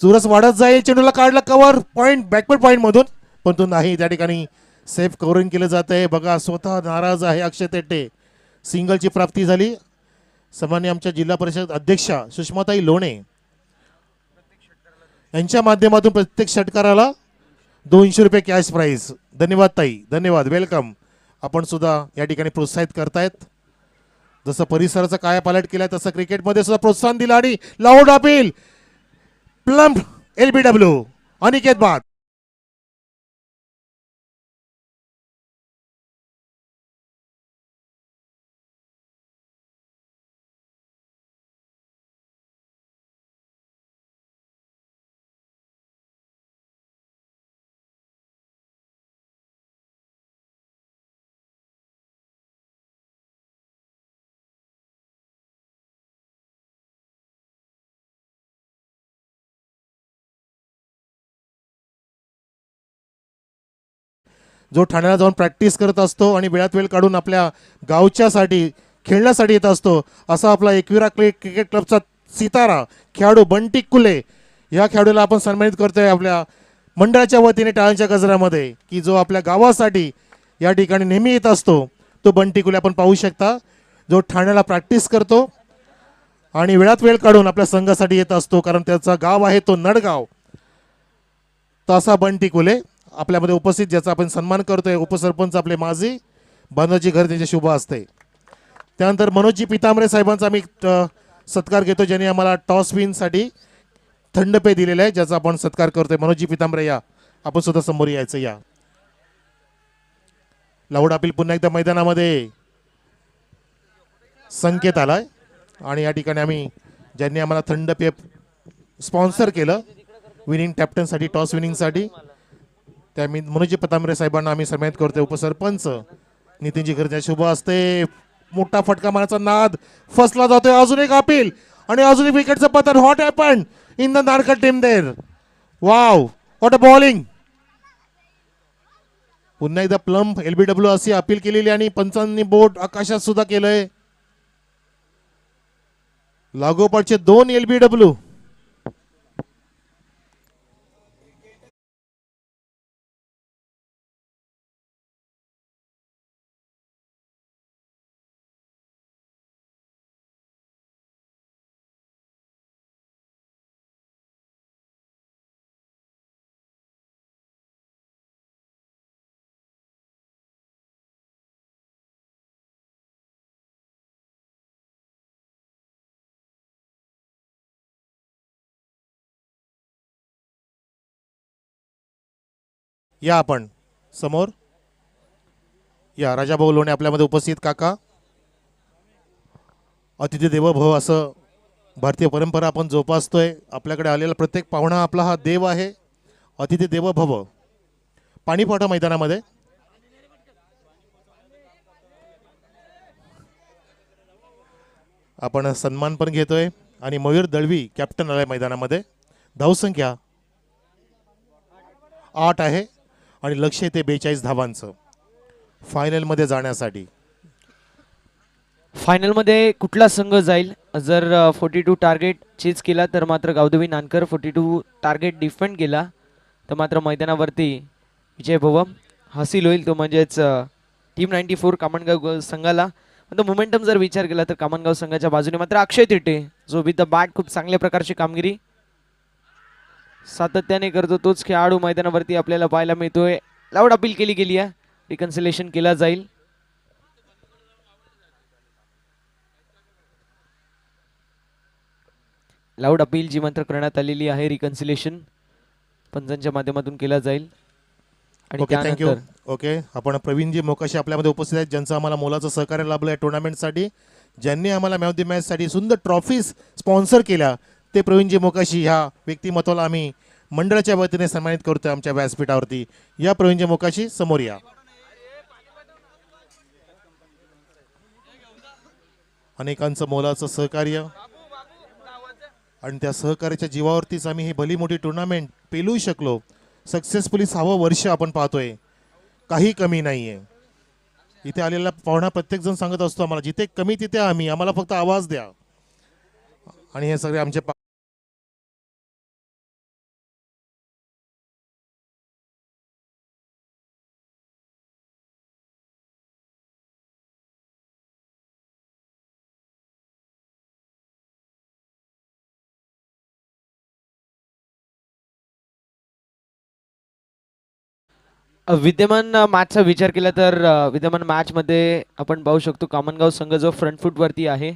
चुरस वाढत जाईल, चेंडूला काढला कव्हर पॉइंट बॅकवर्ड पॉइंट मधून, पण तो नाही. त्या ठिकाणी सेफ कव्हरिंग केलं जात आहे. बघा स्वतः नाराज आहे अक्षय तेटे. सिंगलची प्राप्ती झाली. सन्माननीय आमच्या जिल्हा परिषद अध्यक्षा सुषमाताई लोणे यांच्या माध्यमातून प्रत्येक षटकाराला 200 रुपये कॅश प्राइज. धन्यवाद ताई, धन्यवाद, वेलकम. आपण सुद्धा या ठिकाणी प्रोत्साहित करतायत. जसं परिसराचं कायापालट केलाय तसं क्रिकेटमध्ये सुद्धा प्रोत्साहन दिलं आणि loud appeal plump LBW Aniket बाद. जो ठाण्याला जाऊन प्रॅक्टिस करत असतो आणि वेळात वेळ काढून आपल्या गावच्यासाठी खेळण्यासाठी येत असतो असा आपला एकविरा क्रिकेट क्लबचा सितारा खेळाडू बंटी कुले या खेळाडूला आपण सन्मानित करतोय आपल्या मंडळाच्या वतीने टाळ्यांच्या गजरामध्ये, की जो आपल्या गावासाठी या ठिकाणी नेहमी येत असतो. तो बंटी कुले आपण पाहू शकता, जो ठाण्याला प्रॅक्टिस करतो आणि वेळात वेळ काढून आपल्या संघासाठी येत असतो, कारण त्याचा गाव आहे तो नडगाव. तसा बंटी कुले आपल्यामध्ये उपस्थित, ज्याचा आपण सन्मान करतोय उपसरपंच आपले माजी बांधाची घर त्यांचे शुभ असते. त्यानंतर मनोजजी पितांबरे साहेबांचा आम्ही सत्कार घेतो, ज्यांनी आम्हाला टॉस विनसाठी थंड पेय दिलेलं आहे, ज्याचा आपण सत्कार करतोय. मनोजजी पितांबरे या, आपण सुद्धा समोर यायचं. या लाऊड अपील पुन्हा एकदा मैदानामध्ये संकेत आलाय आणि या ठिकाणी आम्ही ज्यांनी आम्हाला थंड पेय स्पॉन्सर केलं विनिंग कॅप्टनसाठी टॉस विनिंगसाठी, त्या मनोजी पितांबरे साहेबांना आम्ही सन्मानित करतोय. उपसरपंच नितीनजी घरच्या शुभ असते. मोठा फटका मारण्याचा नाद फसला जातोय. अजून एक अपील आणि अजून एक विकेटचं पतन. What happen in the Narkat team there. Wow, what a bowling. पुन्हा एकदा प्लम्प LBW अशी अपील केलेली आणि पंचांनी बोट आकाशात सुद्धा केलंय. लागोपाठचे 2 LBW. या आपण समोर या. राजाभाऊ लोणे आपल्यामध्ये उपस्थित. काका, अतिथी देवो भव असं भारतीय परंपरा आपण जोपासतोय. आपल्याकडे आलेला प्रत्येक पाहुणा आपला हा देव आहे. अतिथी देवो भव. पाणी पाठवा मैदानामध्ये. आपण सन्मान पण घेतोय आणि मयूर दळवी कॅप्टन आलाय मैदानामध्ये. धावसंख्या 8 आहे आणि लक्ष येते 42 धावांचं फायनलमध्ये जाण्यासाठी. फायनलमध्ये कुठला संघ जाईल? जर 42 टार्गेट चेज केला तर मात्र गावदेवी नानकर, 42 टार्गेट डिफेंड केला तर मात्र मैदानावरती विजय भव हासिल होईल, तो म्हणजेच टीम 94 कामणगाव संघाला. पण तो मोमेंटम जर विचार केला तर कामणगाव संघाच्या बाजूने मात्र अक्षय तिटे, जो विथ द बॅट खूप चांगल्या प्रकारची कामगिरी सातत्याने करतो, तोच खेळाडू मैदानावरती आपल्याला पाहायला मिळतोय. लाऊड अपील केली गेली आहे, रिकन्सिलेशन केला जाईल. लाऊड अपील जी मात्र करण्यात आलेली आहे, रिकन्सिलेशन पंचांच्या माध्यमातून केला जाईल. आणि ओके, थँक्यू. त्यानंतर ओके, आपण प्रवीणजी मोकाशी आपल्यामध्ये उपस्थित आहेत, ज्यांचं आम्हाला मोलाचं सहकार्य लाभलं आहे टुर्नामेंटसाठी, ज्यांनी आम्हाला मॅच ऑफ द मॅचसाठी सुंदर ट्रॉफीज स्पॉन्सर केल्या, ते प्रवीणजी मोकाशी ह्या व्यक्तिमत्वाला आम्ही मंडळाच्या वतीने सन्मानित करतोय आमच्या व्यासपीठावरती. या प्रवीणजी मोकाशी समोर या. अनेकांचं मोलाचं सहकार्य आणि त्या सहकार्याच्या जीवावरतीच आम्ही ही भली मोठी टुर्नामेंट पेलू शकलो. सक्सेसफुली 6वं वर्ष आपण पाहतोय, काही कमी नाहीये. इथे आलेला पाहुणा प्रत्येक जण सांगत असतो आम्हाला, जिथे कमी तिथे आम्ही, आम्हाला फक्त आवाज द्या. आणि हे सगळे आमचे विद्यमान मॅचचा विचार केला तर विद्यमान मॅच मध्ये आपण पाहू शकतो कामनगाव संघ जो फ्रंट फूट वरती आहे.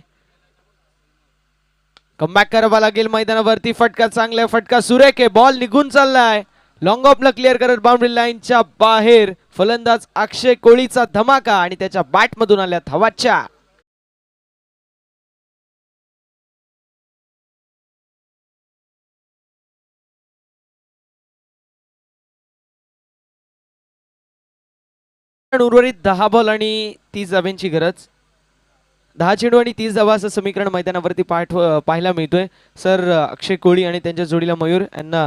कमबॅक करावा लागेल मैदानावरती. फटका चांगला आहे, फटका सुरेख आहे, बॉल निघून चाललाय. लॉंग ऑफला क्लिअर करत बाउंड्री लाईनच्या बाहेर फलंदाज अक्षय कोळीचा धमाका आणि त्याच्या बॅट मधून आल्या धावाच्या. उर्वरित 10 बॉल आणि 30 धावांची गरज. 10 चेंडू आणि 30 धावा असं समीकरण मैदानावरती पाहायला मिळतोय. सर अक्षय कोळी आणि त्यांच्या जोडीला मयूर यांना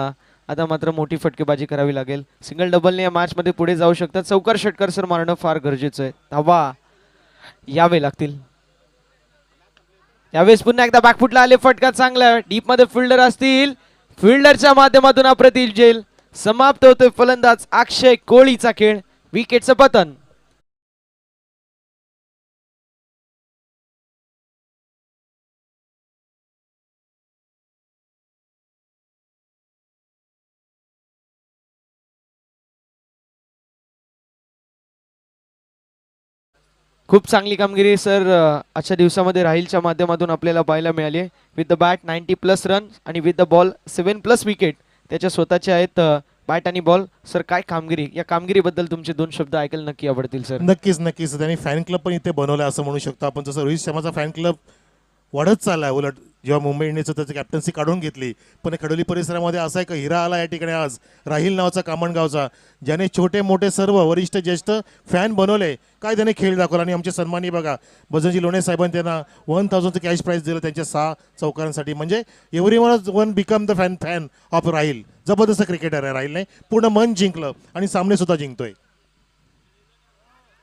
आता मात्र मोठी फटकेबाजी करावी लागेल. सिंगल डबलने या मॅच मध्ये पुढे जाऊ शकतात. चौकार षटकार सर मारणं फार गरजेचं आहे. धावा यावे लागतील. यावेळेस पुन्हा एकदा बॅकफुटला आले, फटका चांगला. डीप मध्ये फिल्डर असतील, फिल्डरच्या माध्यमातून अप्रतिम झेल. समाप्त होतोय फलंदाज अक्षय कोळीचा खेळ. विकेटचं पतन. खूप चांगली कामगिरी सर आजच्या दिवसामध्ये राहीलच्या माध्यमातून आपल्याला पाहायला मिळाली आहे. विथ द बॅट 90+ रन आणि विथ द बॉल 7+ विकेट त्याच्या स्वतःचे आहेत. बॅट आणि बॉल. सर काय कामगिरी, या कामगिरीबद्दल तुमचे 2 शब्द ऐकायला नक्की आवडतील सर. नक्कीच नक्कीच. त्यांनी फॅन क्लब पण इथे बनवलं असं म्हणू शकतो आपण. जसं रोहित शर्माचा फॅन क्लब वाढत चालला आहे. उलट जेव्हा मुंबई इंडियन्सचं त्याची कॅप्टन्सी काढून घेतली, पण खडोली परिसरामध्ये असा एक हिरा आला या ठिकाणी आज राहील नावाचा कामणगावचा, ज्याने छोटे मोठे सर्व वरिष्ठ ज्येष्ठ फॅन बनवले. काय त्याने खेळ दाखवला. आणि आमचे सन्मानी बघा भजनजी लोणे साहेबांनी त्यांना 1000 कॅश प्राईज दिलं त्यांच्या 6 चौकारांसाठी. म्हणजे every one become the fan of राहील. जबरदस्त क्रिकेटर आहे राहीलने. पूर्ण मन जिंकलं आणि सामने सुद्धा जिंकतोय.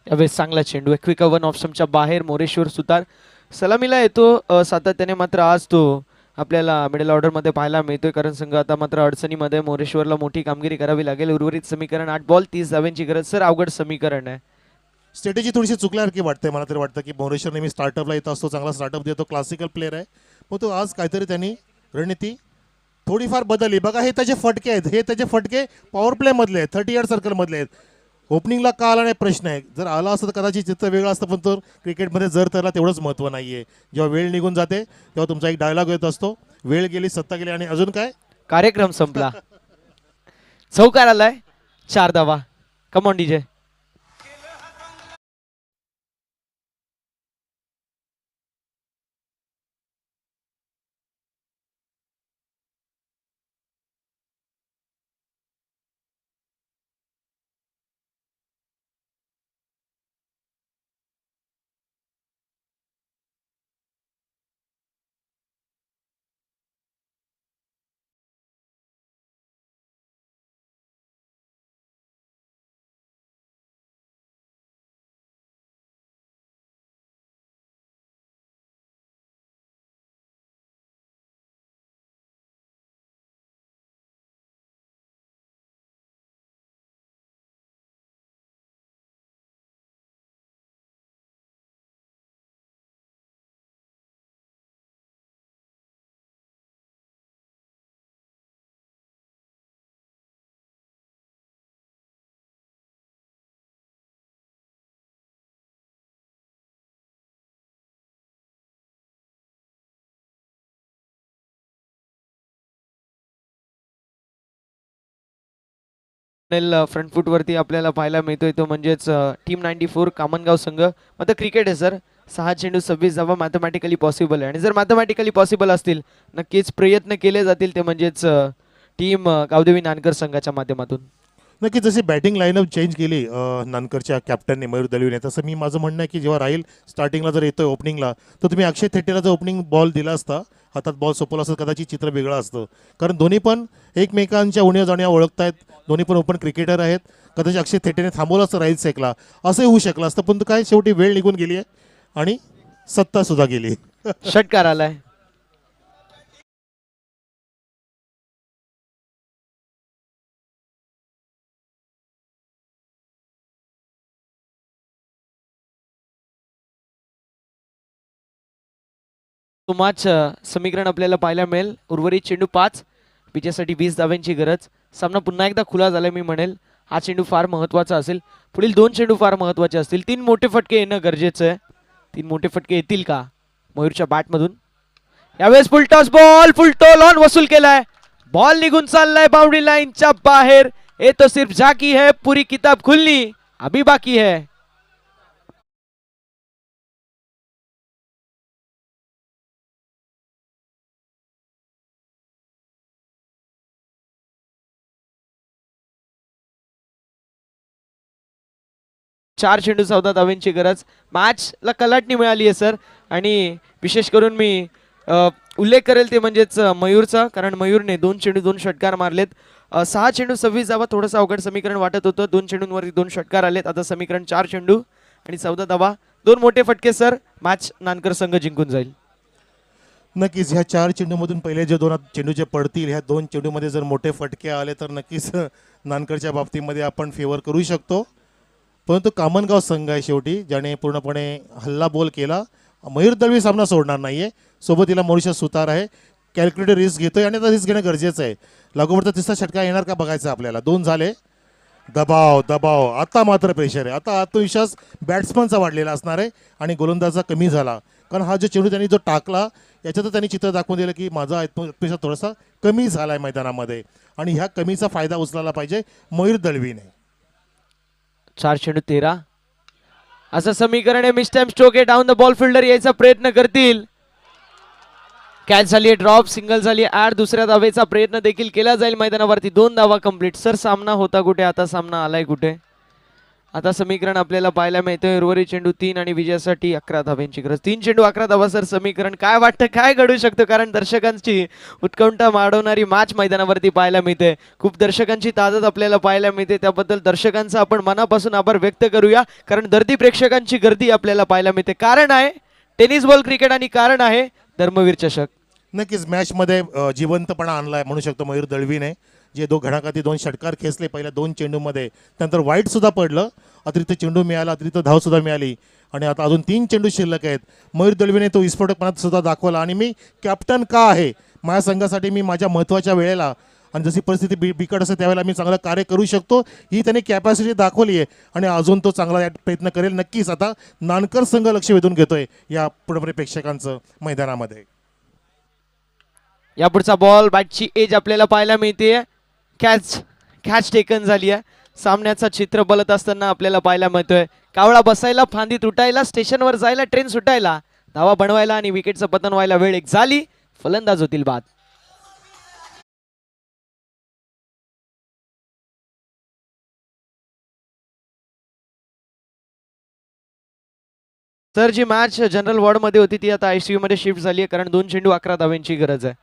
यावेळेस चांगला चेंडू. क्विक वन ऑप्शनच्या बाहेर मोरेश्वर सुतार सलामीला येतो सातत्याने. मात्र आज तो आपल्याला मिडल ऑर्डर मध्ये पाहायला मिळतोय, कारण संघ आता मात्र अडचणीमध्ये. मोरेश्वरला मोठी कामगिरी करावी लागेल. उर्वरित समीकरण 8 बॉल 30 धावांची गरज. सर अवघड समीकरण आहे. स्ट्रॅटेजी थोडीशी चुकल्यासारखी वाटते. मला तरी वाटतं की मोरेश्वर नेहमी स्टार्टअपला येत असतो, चांगला स्टार्टअप देतो, क्लासिकल प्लेअर आहे. मग तो आज काहीतरी त्यांनी रणनीती थोडीफार बदलली. बघा हे त्याचे फटके आहेत, हे त्याचे फटके पॉवर प्ले मधले आहेत, 30 यार्ड सर्कल मधले आहेत. ओपनिंगला का आला नाही प्रश्न आहे. जर आला असतं तर कदाचित चित्र वेगळं असतं, पण तो क्रिकेटमध्ये जर त्याला तेवढंच महत्त्व नाही आहे. जेव्हा वेळ निघून जाते तेव्हा तुमचा एक डायलॉग येत असतो, वेळ गेली सत्ता गेली. आणि अजून काय, कार्यक्रम संपला. चौकार आलाय, 4 धावा. Come on DJ. फ्रंट फूट वरती आपल्याला पाहायला मिळतोय तो म्हणजेच टीम 94 कामनगाव संघ. मात्र क्रिकेट आहे सर. 6 चेंडू 26 धावा मॅथमॅटिकली पॉसिबल आहे. आणि जर मॅथमॅटिकली पॉसिबल असतील नक्कीच प्रयत्न केले जातील, ते म्हणजेच टीम गावदेवी नानकर संघाच्या माध्यमातून. नक्की जशी बॅटिंग लाईनअप चेंज केली नानकरच्या कॅप्टनने मयूर दलवीने, तसं मी माझं म्हणणं आहे की जेव्हा राहील स्टार्टिंगला जर येतोय ओपनिंगला, तर तुम्ही अक्षय थेटेला जर ओपनिंग बॉल दिला असता, हातात बॉल सोपवला असतं, कदाचित चित्र वेगळं असतं. कारण दोन्ही पण एकमेकांच्या उण्या जाण्या ओळखतायत, दोन्ही पण ओपन क्रिकेटर आहेत. कदाचित अक्षय थेटेने थांबवलं असतं राहील सेकला, असंही होऊ शकलं असतं. पण काय शेवटी वेळ निघून गेली आहे आणि सत्ता सुद्धा गेली. षटकार आलाय. मॅच समीकरण आपल्याला पाहायला मिळेल. उर्वरित चेंडू 5, विजयासाठी 20 धावांची गरज. सामना पुन्हा एकदा खुला झाला मी म्हणेल. हा चेंडू फार महत्वाचा असेल. पुढील 2 चेंडू फार महत्वाचे असतील. 3 मोठे फटके येणं गरजेचं आहे. 3 मोठे फटके येतील का मयूरच्या बॅटमधून? यावेळेस फुल toss ball, full toll on वसूल केलाय. बॉल निघून चाललाय बाउंड्री लाईनच्या बाहेर. ये तो सिर्फ झाकी है, पूरी किताब खुलनी अभी बाकी है. चार चेंडू 14 धावांची गरज. मॅचला कलाटणी मिळाली आहे सर. आणि विशेष करून मी उल्लेख करेल ते म्हणजेच मयूरचा, कारण मयूरने 2 चेंडू 2 षटकार मारलेत. 6 चेंडू 26 धावा, थोडंसं अवघड समीकरण वाटत होतं. 2 चेंडूंवरती 2 षटकार आलेत. आता समीकरण 4 चेंडू आणि 14 धावा, 2 मोठे फटके सर. मॅच नानकर संघ जिंकून जाईल. नक्कीच ह्या 4 चेंडूमधून पहिले जे 2 चेंडू जे पडतील, ह्या 2 चेंडूमध्ये जर मोठे फटके आले तर नक्कीच नानकरच्या बाबतीमध्ये आपण फेवर करू शकतो. परंतु कामनगाव संघ आहे शेवटी, ज्याने पूर्णपणे हल्ला बोल केला. मयूर दळवी सामना सोडणार नाहीये. सोबतीला मॉरिशस सुतार आहे. कॅल्क्युलेटेड रिस्क घेतोय आणि आता रिस्क घेणं गरजेचं आहे. लागोपाठचा तिसरा षटकार येणार का बघायचं आपल्याला. 2 झाले. दबाव दबाव, आता मात्र प्रेशर आहे. आता आत्मविश्वास बॅट्समनचा वाढलेला असणार आहे आणि गोलंदाजा कमी झाला. कारण हा जो चेंडू त्यांनी जो टाकला याच्यात त्यांनी चित्र दाखवून दिलं की माझा आत्मविश्वास थोडासा कमी झाला आहे मैदानामध्ये आणि ह्या कमीचा फायदा उचलायला पाहिजे मयूर दळवीने. 4 चेंडू 13 असं समीकरण आहे. मिस्टॅम स्ट्रोके डाऊन द बॉल, फिल्डर यायचा प्रयत्न करतील. कॅच झाली, ड्रॉप, सिंगल झाली, ऍड. दुसऱ्या धावेचा प्रयत्न देखील केला जाईल मैदानावरती. 2 धावा कंप्लीट. सर सामना होता कुठे, आता सामना आलाय कुठे? आता समीकरण आपल्याला पाहायला मिळतंय. उर्वरित चेंडू 3 आणि विजयासाठी 11 धावांची गरज. 3 चेंडू 11 धावा सर. समीकरण काय वाटतं, काय घडू शकतं? कारण दर्शकांची उत्कंठा वाढवणारी मॅच मैदानावरती पाहायला मिळते. खूप दर्शकांची तादाद आपल्याला पाहायला मिळते. त्याबद्दल दर्शकांचा आपण मनापासून आभार व्यक्त करूया. कारण दर्दी प्रेक्षकांची गर्दी आपल्याला पाहायला मिळते. कारण आहे टेनिस बॉल क्रिकेट आणि कारण आहे धर्मवीर चषक. नक्कीच मॅचमध्ये जिवंतपणा आणलाय म्हणू शकतो मयूर दळवीने. जे घणाघाती 2 षटकार खेचले पहिल्या 2 चेंडूमध्ये, त्यानंतर वाईट सुद्धा पडलं, अतिरिक्त चेंडू मिळाला, अतिरिक्त धाव सुद्धा मिळाली आणि आता अजून 3 चेंडू शिल्लक आहेत. मयूर दळवीने तो विस्फोटकपणात सुद्धा दाखवला आणि मी कॅप्टन का आहे माझ्या संघासाठी, मी माझ्या महत्त्वाच्या वेळेला आणि जशी परिस्थिती बिकट असते त्यावेळेला मी चांगलं कार्य करू शकतो, ही त्याने कॅपॅसिटी दाखवली आहे आणि अजून तो चांगला प्रयत्न करेल. नक्कीच आता नानकर संघ लक्ष वेधून घेतोय या पुढे प्रेक्षकांचं मैदानामध्ये. यापुढचा बॉल, बॅटची एज आपल्याला पाहायला मिळते. कॅच टेकन झाली आहे. सामन्याचा चित्र बलत असताना आपल्याला पाहायला मिळतोय. कावळा बसायला, फांदी तुटायला, स्टेशनवर जायला, ट्रेन सुटायला, धावा बनवायला आणि विकेटचं पतन व्हायला वेळ एक झाली. फलंदाज होतील बाद. तर जी मॅच जनरल वॉर्ड मध्ये होती ती आता आयसीयू मध्ये शिफ्ट झाली आहे. कारण 2 चेंडू 11 धावांची गरज आहे.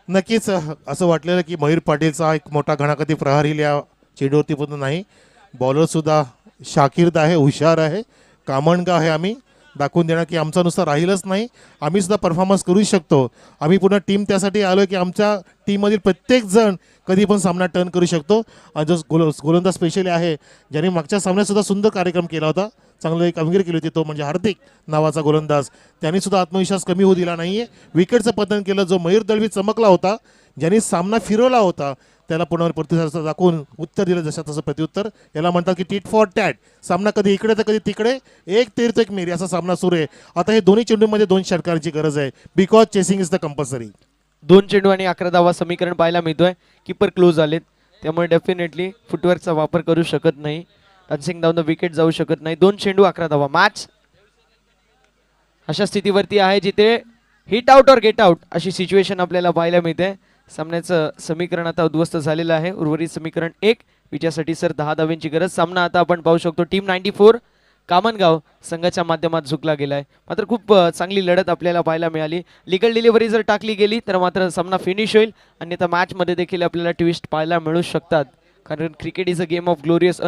नक्कीच असं वाटलेलं की मयूर पाटीलचा एक मोठा घणाघाती प्रहार या चेंडूवरती पण नाही. बॉलर सुद्धा शाकीर आहे, हुशार आहे, कामणगा आहे. आम्ही दाखवून देणार की आमचा नुसतं राहीलच नाही, आम्ही सुद्धा परफॉर्मन्स करू शकतो. आम्ही पुन्हा टीम त्यासाठी आलो की आमच्या टीममधील प्रत्येक जण कधी पण सामना टर्न करू शकतो. आणि जो गोलंदाज स्पेशली आहे ज्याने मागच्या सामन्यात सुद्धा सुंदर कार्यक्रम केला होता, चांगली कामगिरी केली होती, तो म्हणजे हार्दिक नावाचा गोलंदाज. त्यांनी सुद्धा आत्मविश्वास कमी होऊ दिला नाहीये. विकेटचं पतन केलं. जो मयूर दळवी चमकला होता, ज्यांनी सामना फिरवला होता, त्याला पुन्हा प्रतिसाद दाखवून उत्तर दिलं जसं तसं प्रत्युत्तर. याला म्हणतात की टिट फॉर टॅट. सामना कधी इकडे तर कधी तिकडे, एक तीर तो एक मेरी असा सामना सुरू आहे. आता हे दोन्ही चेंडूमध्ये 2 षटकारांची गरज आहे. Because chasing is the compulsory. 2 चेंडू आणि 11 धावा समीकरण पाहायला मिळतोय. कीपर क्लोज झालेत, त्यामुळे डेफिनेटली फुटवर्कचा वापर करू शकत नाही. रनसिंग डाऊन द विकेट जाऊ शकत नाही. 2 चेंडू 11 धावा. मॅच अशा स्थितीवरती आहे जिथे हिट आउट और गेट आउट अशी सिच्युएशन आपल्याला पाहायला मिळते. सामन्याचं समीकरण आता उद्ध्वस्त झालेलं आहे. उर्वरित समीकरण 1 विजयासाठी सर 10 धावांची गरज. सामना आता आपण पाहू शकतो टीम 94 कामनगाव संघाच्या माध्यमात झुकला गेलाय. मात्र खूप चांगली लढत आपल्याला पाहायला मिळाली. लिगल डिलिव्हरी जर टाकली गेली तर मात्र सामना फिनिश होईल. अन्यथा मॅच मध्ये देखील आपल्याला ट्विस्ट पाहायला मिळू शकतात. कारण cricket is a game of glorious